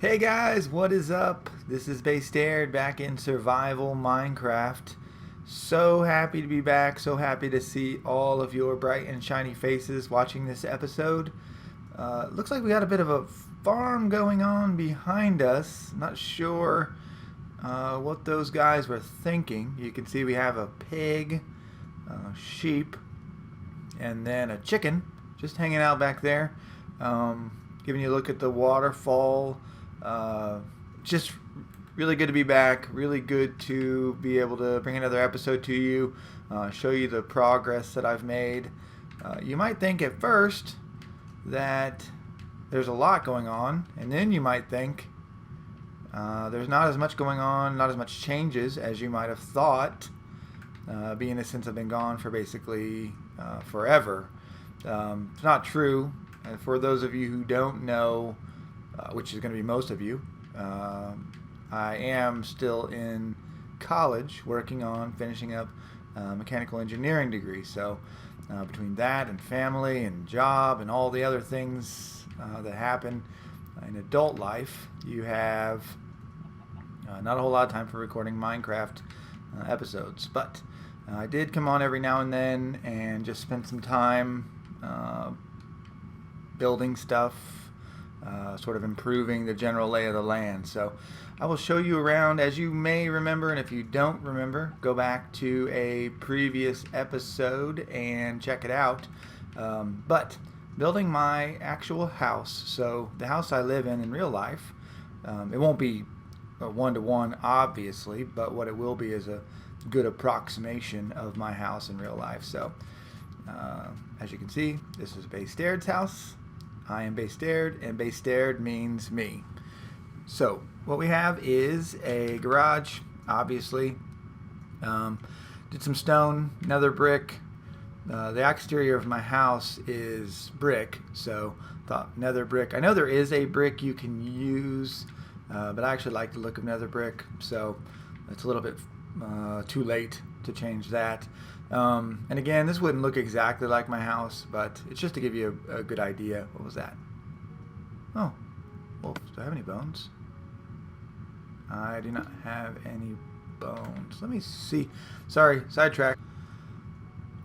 Hey guys, what is up? This is BayStaird back in survival Minecraft. So happy to be back, so happy to see all of your bright and shiny faces watching this episode. Looks like we got a bit of a farm going on behind us. Not sure what those guys were thinking. You can see we have a pig, sheep, and then a chicken just hanging out back there. Giving you a look at the waterfall. Just really good to be back. Really good to be able to bring another episode to you, show you the progress that I've made. You might think at first that there's a lot going on, and then you might think there's not as much going on, not as much changes as you might have thought, being since I've been gone for basically forever. It's not true. And for those of you who don't know, which is going to be most of you, I am still in college working on finishing up a mechanical engineering degree. So between that and family and job and all the other things that happen in adult life, you have not a whole lot of time for recording Minecraft episodes. But I did come on every now and then and just spend some time building stuff, sort of improving the general lay of the land. So I will show you around, as you may remember, and if you don't remember, go back to a previous episode and check it out. But building my actual house, so the house I live in real life, it won't be a one-to-one, obviously, but what it will be is a good approximation of my house in real life. So as you can see, this is BayStaird's house. I am BayStaird, and BayStaird means me. So what we have is a garage, obviously. Did some stone, nether brick. The exterior of my house is brick, so thought nether brick. I know there is a brick you can use, but I actually like the look of nether brick, so it's a little bit too late to change that. And again, this wouldn't look exactly like my house, but it's just to give you a good idea. What was that? Oh, wolf. Do I have any bones? I do not have any bones. Let me see. Sorry, sidetrack.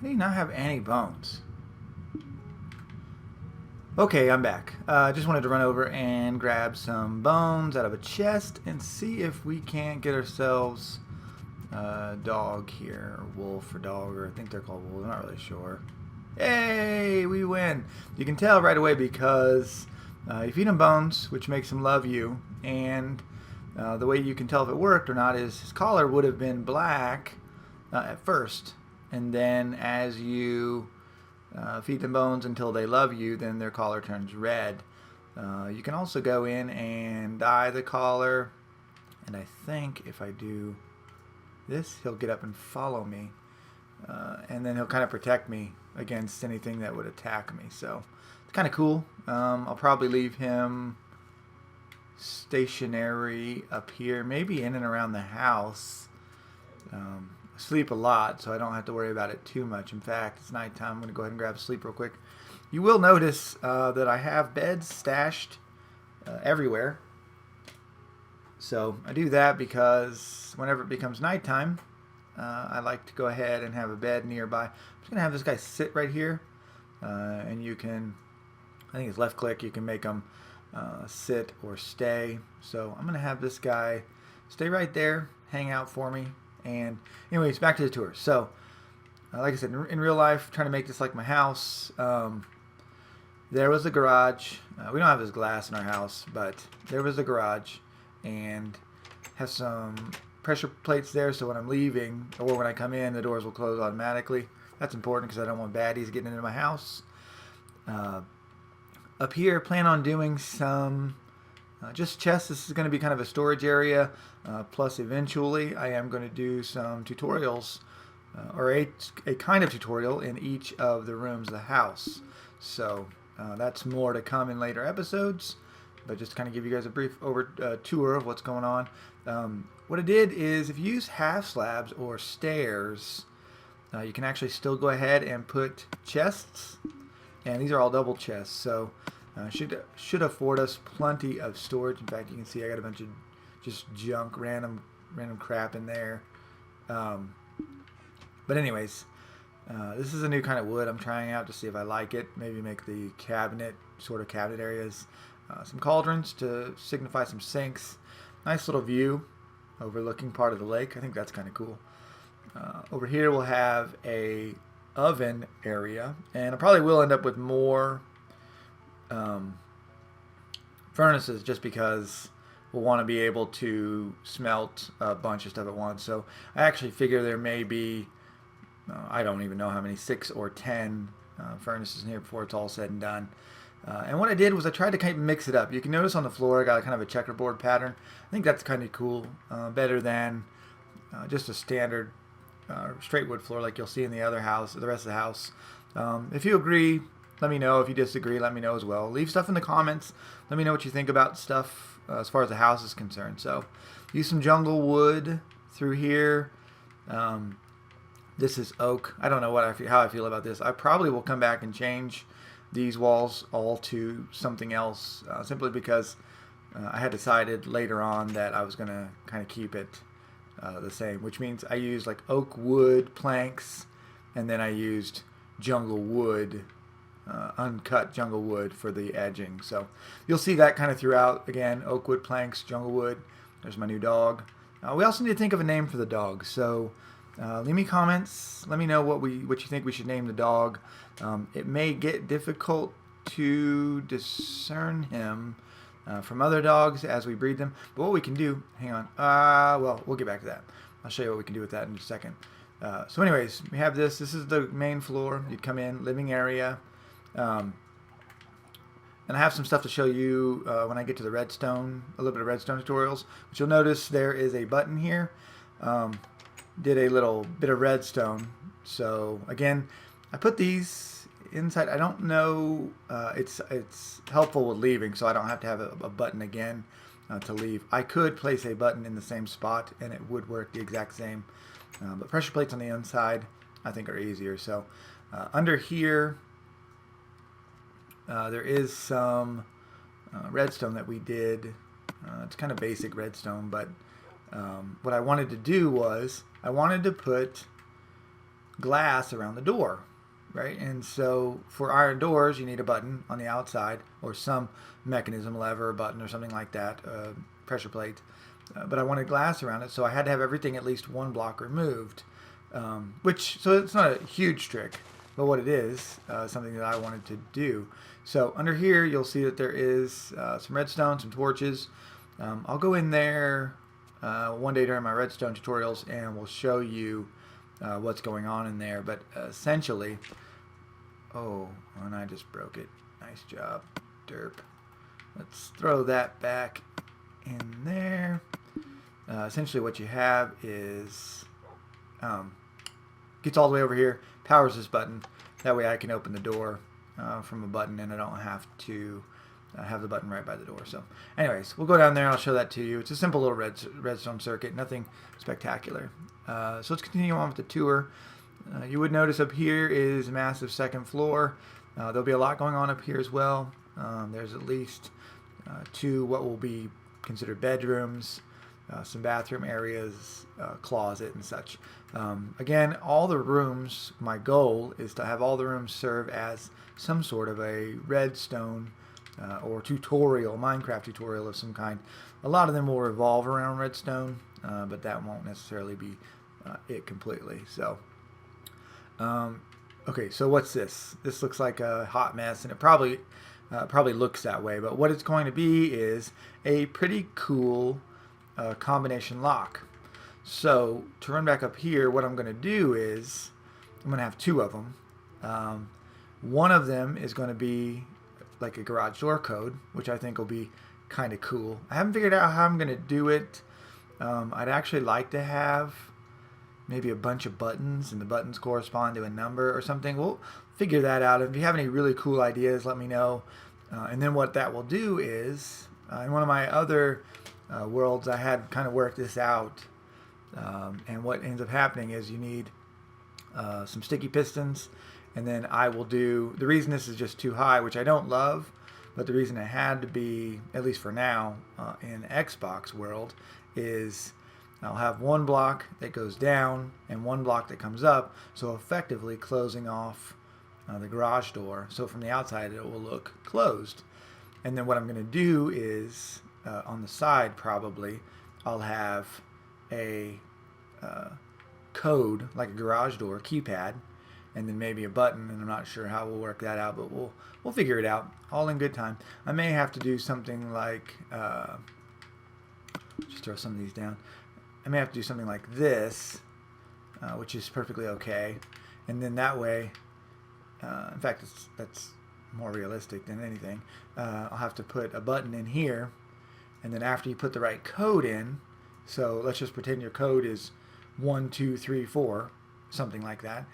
I do not have any bones. Okay, I'm back. Just wanted to run over and grab some bones out of a chest and see if we can't get ourselves dog here, or wolf or dog, or I think they're called wolves, I'm not really sure. Hey, we win. You can tell right away because you feed him bones, which makes him love you, and the way you can tell if it worked or not is his collar would have been black at first, and then as you feed them bones until they love you, then their collar turns red. You can also go in and dye the collar, and I think if I do this, he'll get up and follow me, and then he'll kind of protect me against anything that would attack me. So it's kind of cool. I'll probably leave him stationary up here, maybe in and around the house. I sleep a lot, so I don't have to worry about it too much. In fact, it's nighttime. I'm going to go ahead and grab sleep real quick. You will notice that I have beds stashed everywhere. So I do that because whenever it becomes nighttime, I like to go ahead and have a bed nearby. I'm just going to have this guy sit right here, and you can, I think it's left click, you can make him sit or stay. So I'm going to have this guy stay right there, hang out for me. And anyways, back to the tour. So like I said, in real life, trying to make this like my house. There was a garage. We don't have this glass in our house, but there was a garage. And have some pressure plates there, so when I'm leaving or when I come in, the doors will close automatically. That's important because I don't want baddies getting into my house. Up here, plan on doing some just chests. This is going to be kind of a storage area, plus eventually I am going to do some tutorials, or a kind of tutorial in each of the rooms of the house. So that's more to come in later episodes. But just to kind of give you guys a brief tour of what's going on. What I did is, if you use half slabs or stairs, you can actually still go ahead and put chests, and these are all double chests. So Should afford us plenty of storage. In fact, you can see I got a bunch of just junk, random crap in there. Um, but anyways, this is a new kind of wood I'm trying out to see if I like it. Maybe make the sort of cabinet areas, some cauldrons to signify some sinks. Nice little view overlooking part of the lake. I think that's kind of cool. Over here we'll have a oven area, and I probably will end up with more furnaces just because we'll want to be able to smelt a bunch of stuff at once. So I actually figure there may be, I don't even know how many, 6 or 10 furnaces in here before it's all said and done. And what I did was I tried to kind of mix it up. You can notice on the floor I got kind of a checkerboard pattern. I think that's kind of cool, better than just a standard straight wood floor like you'll see in the rest of the house. If you agree, let me know. If you disagree, let me know as well. Leave stuff in the comments. Let me know what you think about stuff as far as the house is concerned. So, use some jungle wood through here. This is oak. I don't know how I feel about this. I probably will come back and change these walls all to something else, simply because I had decided later on that I was going to kind of keep it the same, which means I used like oak wood planks, and then I used jungle wood, uncut jungle wood for the edging. So you'll see that kind of throughout. Again, oak wood planks, jungle wood. There's my new dog. We also need to think of a name for the dog. So leave me comments. Let me know what you think we should name the dog. It may get difficult to discern him from other dogs as we breed them. But what we can do, hang on. Well, we'll get back to that. I'll show you what we can do with that in just a second. So anyways, we have this. This is the main floor. You'd come in, living area. And I have some stuff to show you when I get to the redstone, a little bit of redstone tutorials. But you'll notice there is a button here. Did a little bit of redstone. So again, I put these inside. I don't know. It's helpful with leaving, so I don't have to have a button again to leave. I could place a button in the same spot, and it would work the exact same. But pressure plates on the inside, I think, are easier. So under here, there is some redstone that we did. It's kind of basic redstone, but what I wanted to do was I wanted to put glass around the door, right? And so for iron doors, you need a button on the outside or some mechanism, lever, button, or something like that, pressure plate. But I wanted glass around it, so I had to have everything at least one block removed. So it's not a huge trick, but what it is, something that I wanted to do. So under here, you'll see that there is some redstone, some torches. I'll go in there one day during my redstone tutorials, and we'll show you what's going on in there. But essentially, and I just broke it. Nice job, derp. Let's throw that back in there. Essentially, what you have is gets all the way over here, powers this button. That way I can open the door from a button, and I don't have to have the button right by the door. So anyways, we'll go down there and I'll show that to you. It's a simple little redstone circuit, nothing spectacular. So let's continue on with the tour. You would notice up here is a massive second floor. There'll be a lot going on up here as well. There's at least 2 what will be considered bedrooms, some bathroom areas, closet and such. Again, all the rooms, my goal is to have all the rooms serve as some sort of a redstone or Minecraft tutorial of some kind. A lot of them will revolve around redstone, but that won't necessarily be it completely. So, okay, so what's this? This looks like a hot mess, and it probably looks that way, but what it's going to be is a pretty cool combination lock. So to run back up here, what I'm going to do is I'm going to have 2 of them. One of them is going to be like a garage door code, which I think will be kind of cool. I haven't figured out how I'm going to do it. I'd actually like to have maybe a bunch of buttons, and the buttons correspond to a number or something. We'll figure that out. If you have any really cool ideas, let me know. And then what that will do is, in one of my other worlds, I had kind of worked this out. And what ends up happening is you need some sticky pistons, and then I will do, the reason this is just too high, which I don't love, But the reason it had to be, at least for now, in Xbox world, is I'll have one block that goes down and one block that comes up, so effectively closing off the garage door. So from the outside it will look closed. And then what I'm going to do is on the side probably I'll have a code like a garage door keypad, and then maybe a button, and I'm not sure how we'll work that out, but we'll figure it out all in good time. I may have to do something like just throw some of these down. I may have to do something like this, which is perfectly okay, and then that way, in fact, that's more realistic than anything. I'll have to put a button in here, and then after you put the right code in, so let's just pretend your code is 1, 2, 3, 4, something like that.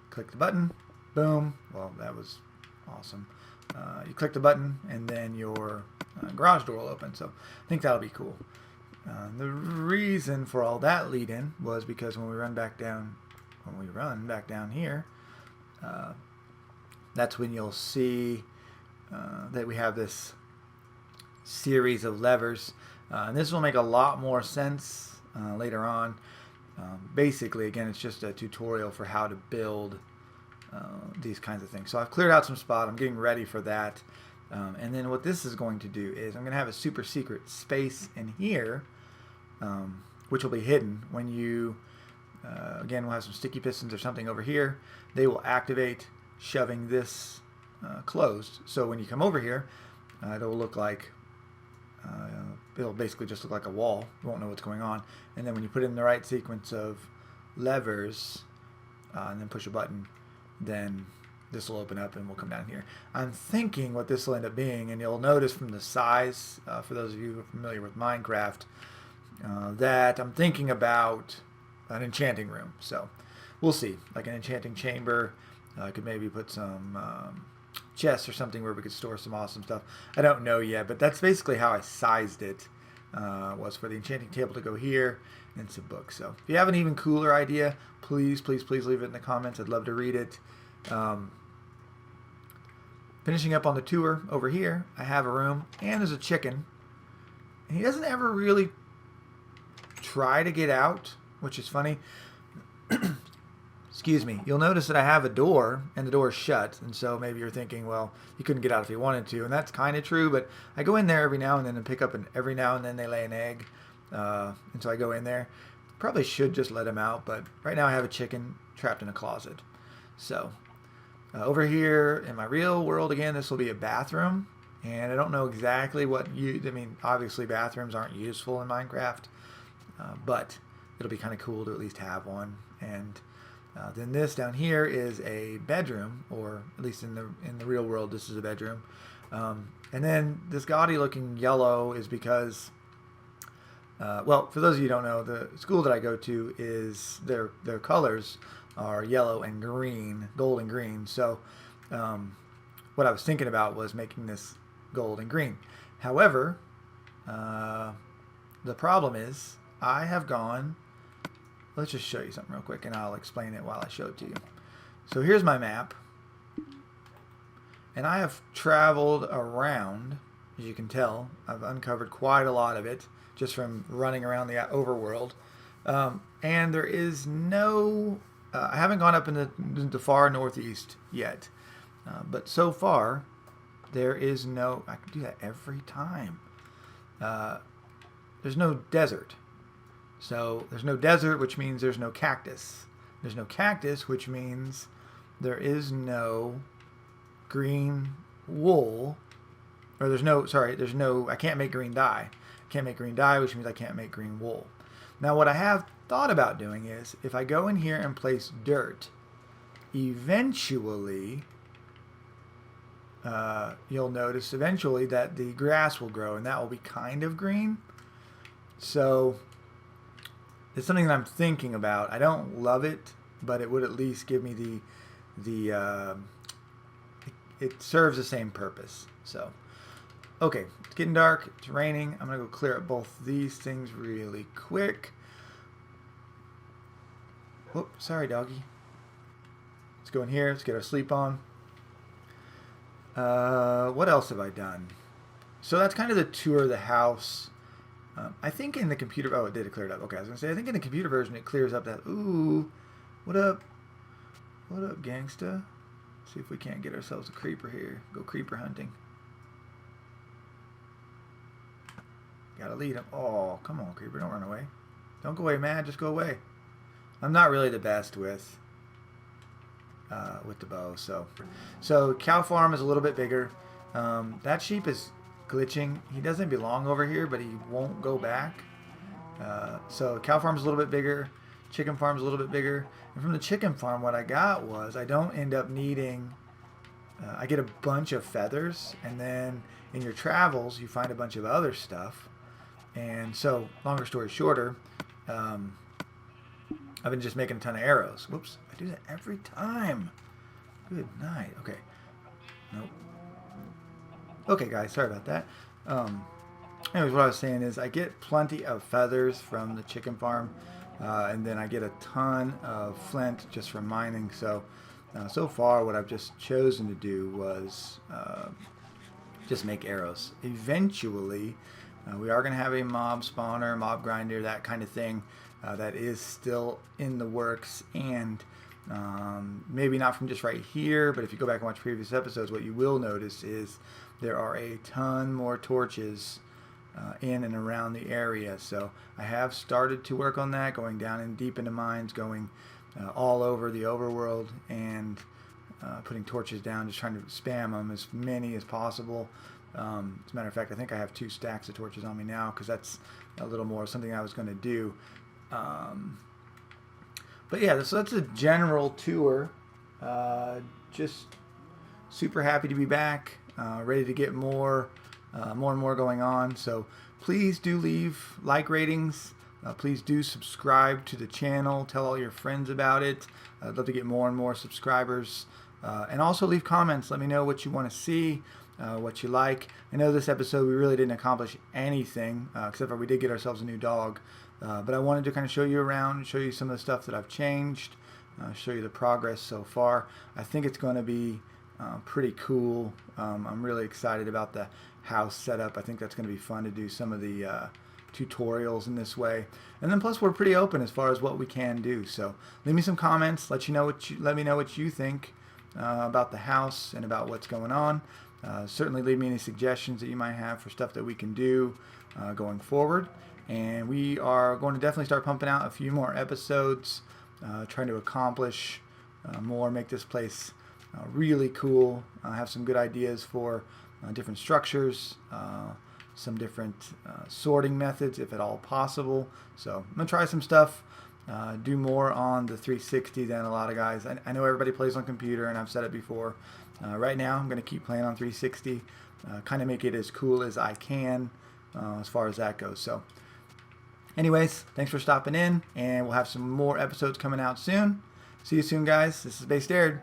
Click the button, boom. Well, that was awesome. You click the button, and then your garage door will open. So I think that'll be cool. The reason for all that lead-in was because when we run back down here, that's when you'll see that we have this series of levers, and this will make a lot more sense later on. Basically, again, it's just a tutorial for how to build these kinds of things. So I've cleared out some spot. I'm getting ready for that. And then what this is going to do is I'm going to have a super secret space in here, which will be hidden when you, again, we'll have some sticky pistons or something over here. They will activate, shoving this closed. So when you come over here, it'll look like, it'll basically just look like a wall. You won't know what's going on. And then when you put in the right sequence of levers and then push a button, then this will open up and we'll come down here. I'm thinking what this will end up being, and you'll notice from the size, for those of you who are familiar with Minecraft, that I'm thinking about an enchanting room. So we'll see, like an enchanting chamber. I could maybe put some chests or something where we could store some awesome stuff. I don't know yet, but that's basically how I sized it, was for the enchanting table to go here and some books. So if you have an even cooler idea, please, please, please leave it in the comments. I'd love to read it. Finishing up on the tour over here, I have a room, and there's a chicken. And he doesn't ever really try to get out, which is funny. Excuse me. You'll notice that I have a door, and the door is shut. And so maybe you're thinking, well, he couldn't get out if he wanted to. And that's kind of true, but I go in there every now and then and pick up, and every now and then they lay an egg. And so I go in there. Probably should just let him out, but right now I have a chicken trapped in a closet. So over here in my real world, again, this will be a bathroom. And I don't know exactly what I mean, obviously bathrooms aren't useful in Minecraft, but it'll be kind of cool to at least have one. And then this down here is a bedroom, or at least in the real world, this is a bedroom. And then this gaudy looking yellow is because, well, for those of you who don't know, the school that I go to is their colors are yellow and green, gold and green. So what I was thinking about was making this gold and green. However, the problem is I have gone, let's just show you something real quick and I'll explain it while I show it to you. So here's my map, and I have traveled around, as you can tell. I've uncovered quite a lot of it just from running around the overworld, and there is no I haven't gone up into the far northeast yet, but so far there is no, I can do that every time, there's no desert. So there's no desert, which means there's no cactus. There's no cactus, which means there is no green wool, or there's no, I can't make green dye. I can't make green dye, which means I can't make green wool. Now what I have thought about doing is, if I go in here and place dirt, eventually, you'll notice eventually that the grass will grow, and that will be kind of green. So it's something that I'm thinking about. I don't love it, but it would at least give me it serves the same purpose. So, okay, it's getting dark, it's raining. I'm gonna go clear up both these things really quick. Whoop, sorry doggy. Let's go in here, let's get our sleep on. What else have I done? So that's kind of the tour of the house. I think in the computer... Oh, it did. It cleared up. Okay, I was going to say, I think in the computer version it clears up that... Ooh, what up? What up, gangsta? See if we can't get ourselves a creeper here. Go creeper hunting. Gotta lead him. Oh, come on, creeper. Don't run away. Don't go away, man. Just go away. I'm not really the best with the bow. So cow farm is a little bit bigger. That sheep is glitching. He doesn't belong over here, but he won't go back. So cow farm is a little bit bigger. Chicken farm is a little bit bigger. And from the chicken farm, what I got was I don't end up needing... I get a bunch of feathers, and then in your travels, you find a bunch of other stuff. And so, longer story shorter, I've been just making a ton of arrows. Whoops, I do that every time. Good night. Okay. Nope. Okay, guys, sorry about that. Anyways, what I was saying is I get plenty of feathers from the chicken farm, and then I get a ton of flint just from mining. So far, what I've just chosen to do was just make arrows. Eventually, we are going to have a mob spawner, mob grinder, that kind of thing. That is still in the works, and maybe not from just right here, but if you go back and watch previous episodes, what you will notice is there are a ton more torches in and around the area. So I have started to work on that, going down and deep into mines, going all over the overworld, and putting torches down, just trying to spam them as many as possible. As a matter of fact, I think I have 2 stacks of torches on me now, because that's a little more something I was going to do. But yeah, so that's a general tour. Just super happy to be back, ready to get more and more going on. So please do leave like ratings. Please do subscribe to the channel. Tell all your friends about it. I'd love to get more and more subscribers. And also leave comments. Let me know what you want to see, what you like. I know this episode we really didn't accomplish anything, except for we did get ourselves a new dog. But I wanted to kind of show you around, show you some of the stuff that I've changed, show you the progress so far. I think it's going to be pretty cool. I'm really excited about the house setup. I think that's going to be fun to do some of the tutorials in this way. And then plus we're pretty open as far as what we can do. So leave me some comments. Let me know what you think about the house and about what's going on. Certainly leave me any suggestions that you might have for stuff that we can do going forward. And we are going to definitely start pumping out a few more episodes, trying to accomplish more, make this place really cool. Have some good ideas for different structures, some different sorting methods, if at all possible. So I'm going to try some stuff, do more on the 360 than a lot of guys. I know everybody plays on computer, and I've said it before. Right now, I'm going to keep playing on 360, kind of make it as cool as I can as far as that goes. So anyways, thanks for stopping in, and we'll have some more episodes coming out soon. See you soon, guys. This is BayStaird.